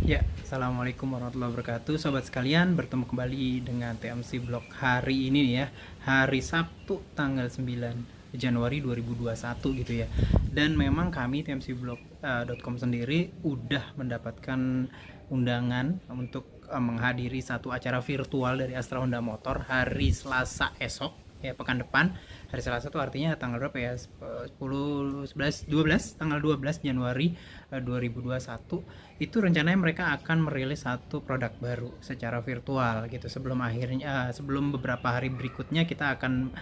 Ya, assalamualaikum warahmatullahi wabarakatuh, sobat sekalian. Bertemu kembali dengan TMC Blog hari ini nih ya, hari Sabtu tanggal 9 Januari 2021 gitu ya. Dan memang kami tmcblog.com sendiri udah mendapatkan undangan untuk menghadiri satu acara virtual dari Astra Honda Motor hari Selasa esok ya, pekan depan. Hari Selasa itu artinya tanggal berapa ya, 10, 11, 12, tanggal 12 Januari 2021. Itu rencananya mereka akan merilis satu produk baru secara virtual gitu, sebelum beberapa hari berikutnya kita akan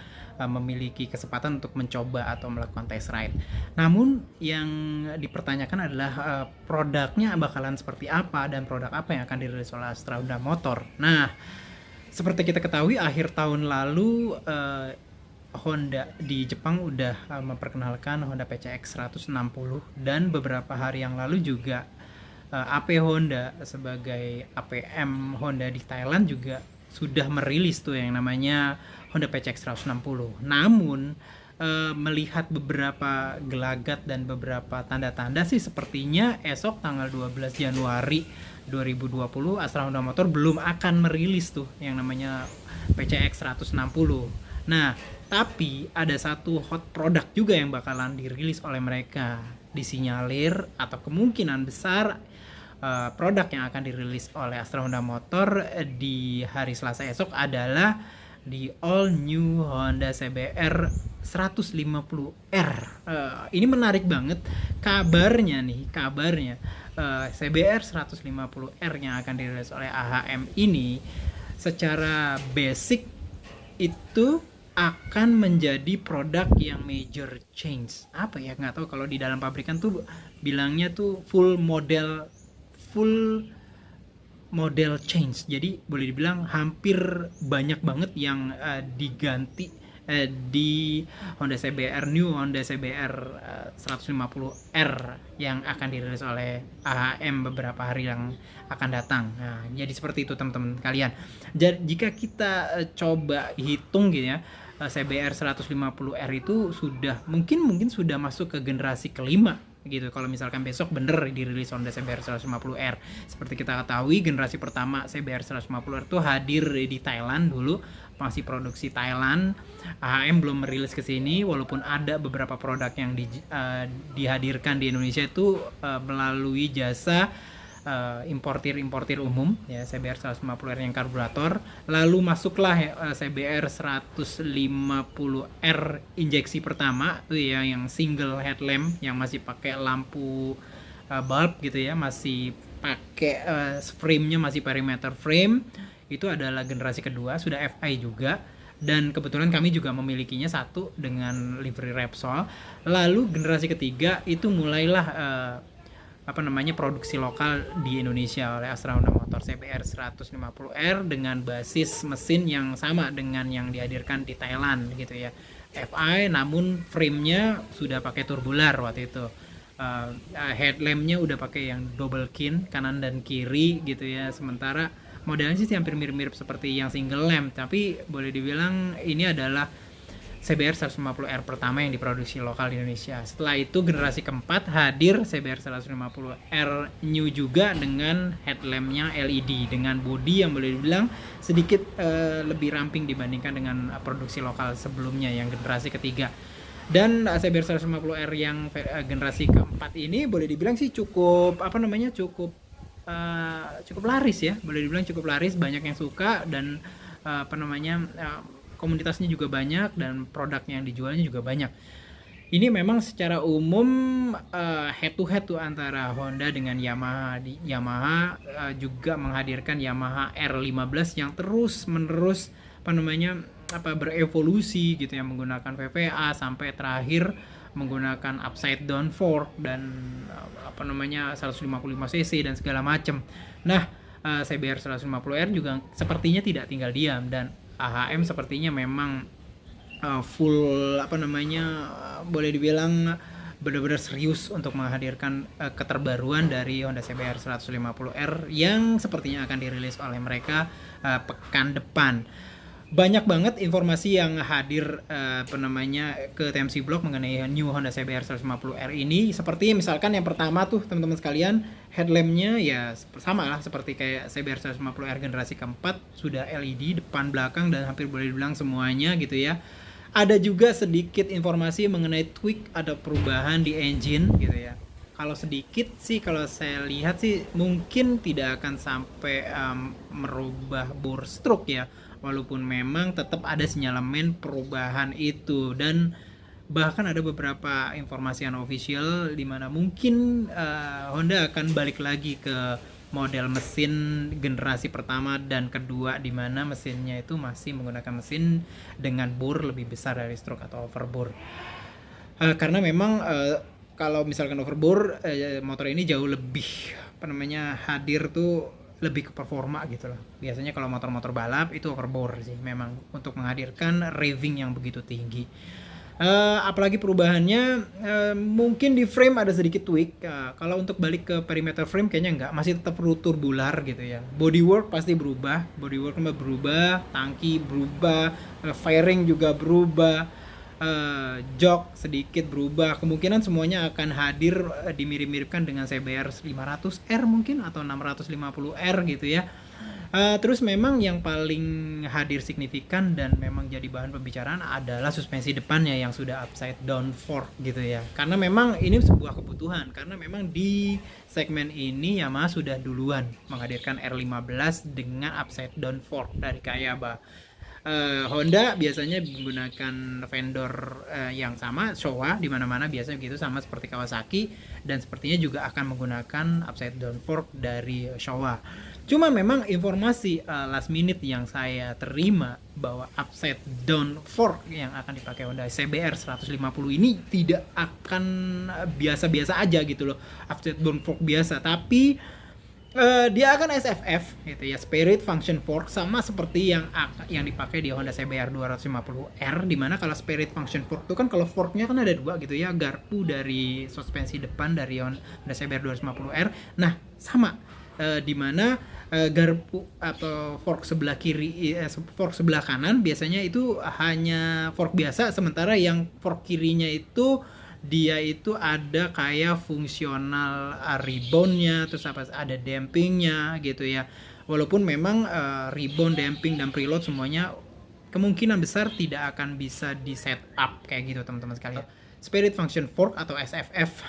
memiliki kesempatan untuk mencoba atau melakukan test ride. Namun yang dipertanyakan adalah produknya bakalan seperti apa dan produk apa yang akan dirilis oleh Astra Honda Motor. Nah, seperti kita ketahui, akhir tahun lalu Honda di Jepang udah memperkenalkan Honda PCX 160, dan beberapa hari yang lalu juga AP Honda sebagai APM Honda di Thailand juga sudah merilis tuh yang namanya Honda PCX 160. Namun melihat beberapa gelagat dan beberapa tanda-tanda sih, sepertinya esok tanggal 12 Januari 2020 Astra Honda Motor belum akan merilis tuh yang namanya PCX 160. Nah, tapi ada satu hot product juga yang bakalan dirilis oleh mereka. Disinyalir atau kemungkinan besar produk yang akan dirilis oleh Astra Honda Motor di hari Selasa esok adalah di all new Honda CBR 150R. Ini menarik banget kabarnya nih, CBR 150R yang akan dirilis oleh AHM ini secara basic itu akan menjadi produk yang major change. Apa ya, nggak tahu kalau di dalam pabrikan tuh bilangnya tuh full model change. Jadi boleh dibilang hampir banyak banget yang diganti di Honda CBR Honda CBR 150R yang akan dirilis oleh AHM beberapa hari yang akan datang. Nah, jadi seperti itu teman-teman kalian. Jadi jika kita coba hitung gitu ya, CBR 150R itu mungkin sudah masuk ke generasi kelima gitu, kalau misalkan besok bener dirilis Honda CBR 150R. Seperti kita ketahui, generasi pertama CBR 150R itu hadir di Thailand dulu, masih produksi Thailand. AHM belum merilis ke sini, walaupun ada beberapa produk yang dihadirkan di Indonesia itu melalui jasa importir umum ya, CBR 150R yang karburator. Lalu masuklah CBR 150R injeksi pertama tuh ya, yang single headlamp yang masih pakai lampu bulb gitu ya, masih pakai frame-nya masih perimeter frame. Itu adalah generasi kedua, sudah FI juga, dan kebetulan kami juga memilikinya satu dengan livery Repsol. Lalu generasi ketiga itu mulailah produksi lokal di Indonesia oleh Astra Honda Motor, CBR 150R dengan basis mesin yang sama dengan yang dihadirkan di Thailand gitu ya, FI, namun frame-nya sudah pakai turbular waktu itu. Headlamp-nya udah pakai yang double kin kanan dan kiri gitu ya, sementara modelnya sih hampir mirip-mirip seperti yang single lamp, tapi boleh dibilang ini adalah CBR 150R pertama yang diproduksi lokal di Indonesia. Setelah itu generasi keempat hadir CBR 150R New juga dengan headlampnya LED dengan bodi yang boleh dibilang sedikit lebih ramping dibandingkan dengan produksi lokal sebelumnya yang generasi ketiga. Dan CBR 150R yang generasi keempat ini boleh dibilang sih cukup cukup laris ya, boleh dibilang cukup laris, banyak yang suka, dan komunitasnya juga banyak, dan produknya yang dijualnya juga banyak. Ini memang secara umum head to head tuh antara Honda dengan Yamaha. Yamaha juga menghadirkan Yamaha R15 yang terus menerus berevolusi gitu ya, menggunakan VVA sampai terakhir menggunakan upside down fork dan 155 cc dan segala macam. Nah, CBR 150R juga sepertinya tidak tinggal diam, dan AHM sepertinya memang full boleh dibilang benar-benar serius untuk menghadirkan keterbaruan dari Honda CBR 150R yang sepertinya akan dirilis oleh mereka pekan depan. banyak banget informasi yang hadir ke TMC Blog mengenai new Honda CBR 150R ini. Seperti misalkan yang pertama tuh teman-teman sekalian, headlampnya ya sama lah seperti kayak CBR 150R generasi keempat, sudah LED depan belakang dan hampir boleh dibilang semuanya gitu ya. Ada juga sedikit informasi mengenai tweak atau perubahan di engine gitu ya. Kalau sedikit sih, kalau saya lihat sih mungkin tidak akan sampai merubah bore stroke ya, walaupun memang tetap ada sinyalemen perubahan itu. Dan bahkan ada beberapa informasi unofficial di mana mungkin Honda akan balik lagi ke model mesin generasi pertama dan kedua, di mana mesinnya itu masih menggunakan mesin dengan bore lebih besar dari stroke atau overbore. Karena memang kalau misalkan overbore, motor ini jauh lebih hadir tuh lebih ke performa gitu loh. Biasanya kalau motor-motor balap itu overbore sih memang untuk menghadirkan raving yang begitu tinggi. Apalagi perubahannya, mungkin di frame ada sedikit tweak. Kalau untuk balik ke perimeter frame kayaknya enggak, masih tetap tubular gitu ya. Bodywork pasti berubah, bodywork berubah, tangki berubah, fairing juga berubah, jok sedikit berubah. Kemungkinan semuanya akan hadir dimirip-miripkan dengan CBR 500R mungkin atau 650R gitu ya. Terus memang yang paling hadir signifikan dan memang jadi bahan pembicaraan adalah suspensi depannya yang sudah upside down fork gitu ya. Karena memang ini sebuah kebutuhan, karena memang di segmen ini Yamaha sudah duluan menghadirkan R15 dengan upside down fork dari Kayaba. Honda biasanya menggunakan vendor yang sama, Showa, di mana-mana biasanya begitu, sama seperti Kawasaki, dan sepertinya juga akan menggunakan upside down fork dari Showa. Cuma memang informasi last minute yang saya terima bahwa upside down fork yang akan dipakai Honda CBR 150 ini tidak akan biasa-biasa aja gitu loh, upside down fork biasa, tapi dia akan SFF gitu ya, Spirit Function Fork, sama seperti yang dipakai di Honda CBR 250R, dimana kalau Spirit Function Fork itu kan kalau forknya kan ada dua gitu ya, garpu dari suspensi depan dari Honda CBR 250R. Nah sama, dimana garpu atau fork sebelah kiri, fork sebelah kanan biasanya itu hanya fork biasa, sementara yang fork kirinya itu dia itu ada kayak fungsional reboundnya, terus ada dampingnya gitu ya. Walaupun memang rebound, damping, dan preload semuanya kemungkinan besar tidak akan bisa di setup kayak gitu teman-teman sekalian. Spirit Function Fork atau SFF,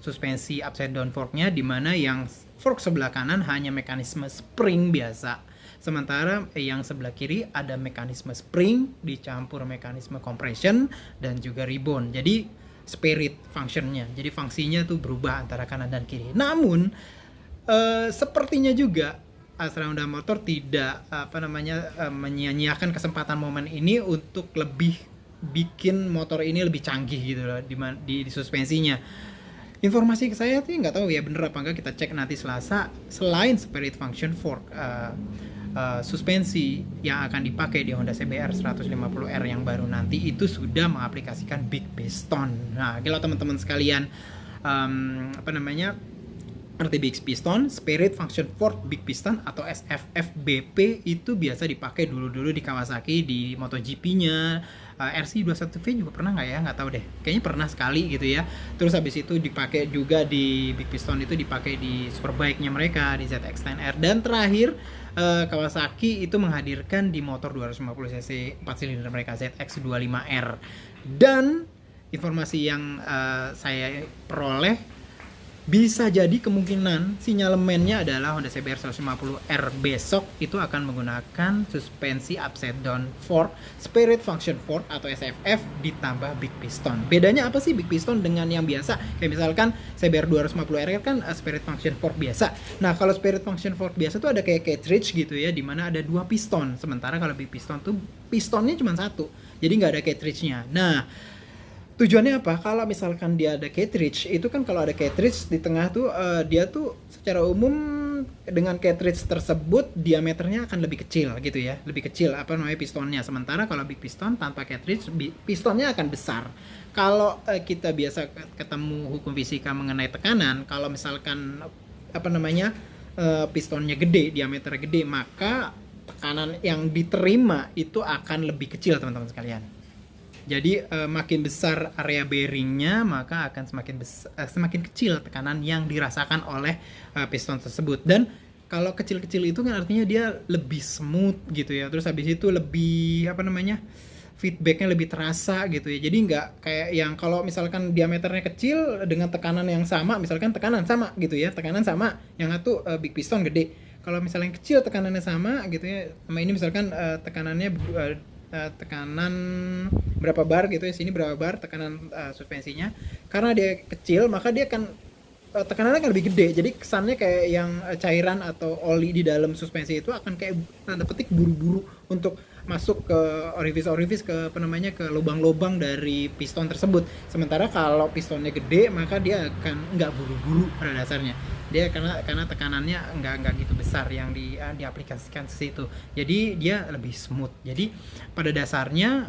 suspensi upside down forknya, dimana yang fork sebelah kanan hanya mekanisme spring biasa, sementara yang sebelah kiri ada mekanisme spring dicampur mekanisme compression dan juga rebound. Jadi spirit functionnya, jadi fungsinya tuh berubah antara kanan dan kiri. Namun sepertinya juga Astra Honda Motor tidak menyia-nyiakan kesempatan momen ini untuk lebih bikin motor ini lebih canggih gitu loh di suspensinya. Informasi ke saya tuh nggak tahu ya bener apa enggak, kita cek nanti Selasa. Selain Spirit Function Fork, suspensi yang akan dipakai di Honda CBR 150R yang baru nanti itu sudah mengaplikasikan Big Piston. Nah, kalau teman-teman sekalian arti Big Piston, Spirit Function Fork Big Piston atau SFFBP itu biasa dipakai dulu-dulu di Kawasaki di MotoGP-nya. RC21V juga pernah nggak ya? Nggak tahu deh. Kayaknya pernah sekali gitu ya. Terus habis itu dipakai juga di Big Piston, itu dipakai di Superbike-nya mereka, di ZX-10R. Dan terakhir Kawasaki itu menghadirkan di motor 250cc 4 silinder mereka, ZX25R. Dan informasi yang saya peroleh, bisa jadi kemungkinan sinyalemennya adalah Honda CBR 150R besok itu akan menggunakan suspensi upside down fork, Spirit Function Fork atau SFF ditambah Big Piston. Bedanya apa sih Big Piston dengan yang biasa? Kayak misalkan CBR 250R kan Spirit Function Fork biasa. Nah, kalau Spirit Function Fork biasa tuh ada kayak cartridge gitu ya, dimana ada 2 piston. Sementara kalau Big Piston tuh pistonnya cuma 1, jadi nggak ada cartridge-nya. Nah, tujuannya apa? Kalau misalkan dia ada cartridge, itu kan kalau ada cartridge di tengah tuh, dia tuh secara umum dengan cartridge tersebut diameternya akan lebih kecil gitu ya, lebih kecil pistonnya. Sementara kalau Big Piston tanpa cartridge, pistonnya akan besar. Kalau kita biasa ketemu hukum fisika mengenai tekanan, kalau misalkan pistonnya gede, diameternya gede, maka tekanan yang diterima itu akan lebih kecil teman-teman sekalian. Jadi makin besar area bearingnya, maka akan semakin kecil tekanan yang dirasakan oleh piston tersebut. Dan kalau kecil-kecil itu kan artinya dia lebih smooth gitu ya. Terus habis itu lebih feedbacknya lebih terasa gitu ya. Jadi nggak kayak yang kalau misalkan diameternya kecil dengan tekanan yang sama, misalkan tekanan sama gitu ya, tekanan sama, yang satu big piston gede. Kalau misalnya yang kecil tekanannya sama gitu ya, sama ini misalkan tekanannya tekanan berapa bar gitu ya, sini berapa bar tekanan suspensinya, karena dia kecil maka dia akan tekanannya akan lebih gede, jadi kesannya kayak yang cairan atau oli di dalam suspensi itu akan kayak tanda petik buru-buru untuk masuk ke orifice ke ke lubang-lubang dari piston tersebut. Sementara kalau pistonnya gede maka dia akan nggak buru-buru pada dasarnya, dia karena tekanannya nggak gitu besar yang diaplikasikan ke situ, jadi dia lebih smooth. Jadi pada dasarnya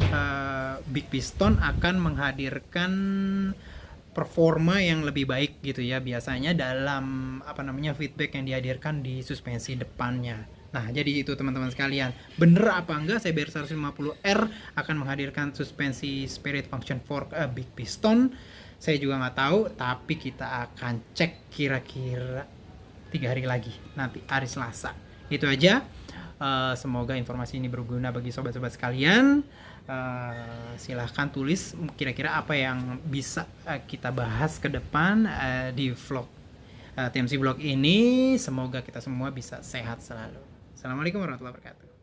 big piston akan menghadirkan performa yang lebih baik gitu ya, biasanya dalam feedback yang dihadirkan di suspensi depannya. Nah, jadi itu teman-teman sekalian. Bener apa enggak CBR 150R akan menghadirkan suspensi Spirit Function Fork big piston? Saya juga nggak tahu, tapi kita akan cek kira-kira 3 hari lagi, nanti hari Selasa. Itu aja. Semoga informasi ini berguna bagi sobat-sobat sekalian. Silahkan tulis kira-kira apa yang bisa kita bahas ke depan di vlog TMC Vlog ini. Semoga kita semua bisa sehat selalu. Assalamualaikum warahmatullahi wabarakatuh.